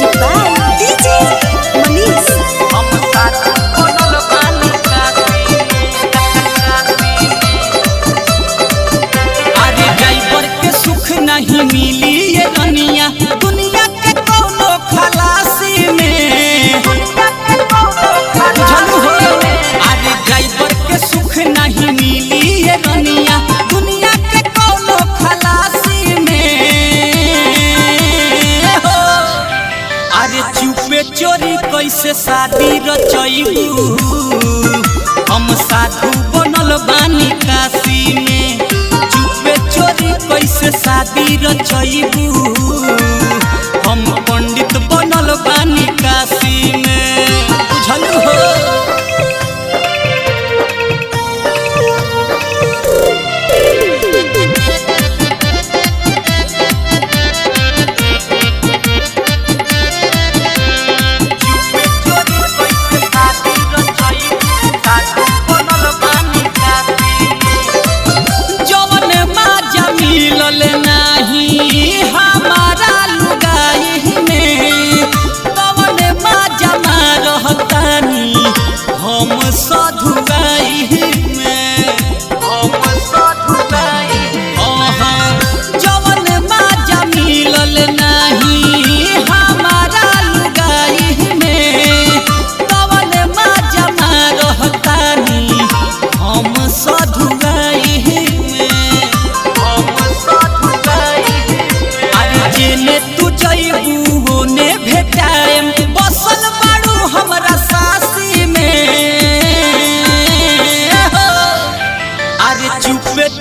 Music by DJ Manish. अरे driver के सुख नहीं मिली ये दुनिया के कोनो खलासी में बुझलू हो। अरे ड्राइवर के सुख नहीं मिली ये दुनिया के कोनो खलासी में हो। अरे चुपे चोरी कैसे शादी रचैबू, हम साधु बनल बानी काशी में। चुपे चोरी कैसे शादी रचैबू, हम पंडित बनल बानी काशी में। बुझल हो।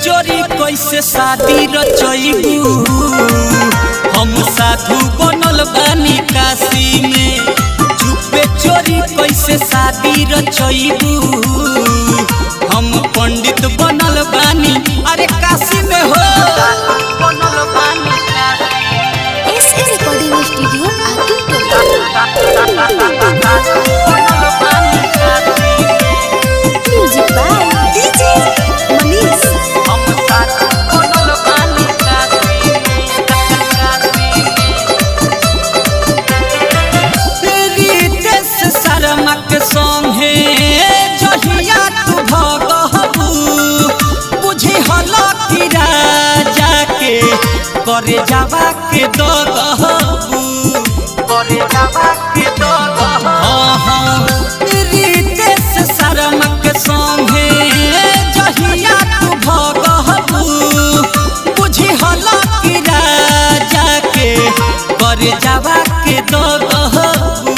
चोरी कैसे शादी रचैबू, हम साधु बनल बानी काशी में। चुपे चोरी कैसे शादी रचैबू, हम पंडित बनल बानी अरे काशी में हो। बनल बानी SA recording studio music by DJ Manish. संगे जहिया तू भगहबू, बुझी हल कि राजा के करे जावा के दगहबू, करे जावा के दगहबू। रितेश शर्मा के संगे जहिया तू भगहबू, बुझी हल कि राजा के करे जावा के दगहबू।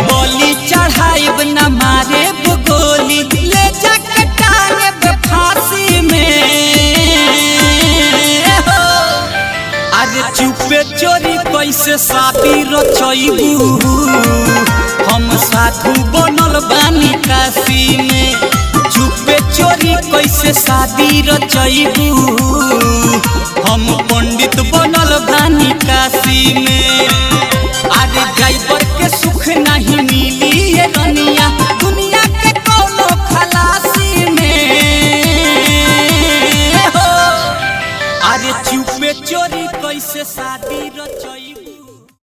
बोली चढ़ाइब न मारे गोली, ले जाके टांगे फांसी में हो। अरे चुपे चोरी कैसे शादी रचैबू, हम साधु बनल बानी काशी में। चुपे चोरी कैसे शादी रचैबू, हम पंडित बनल बानी काशी में।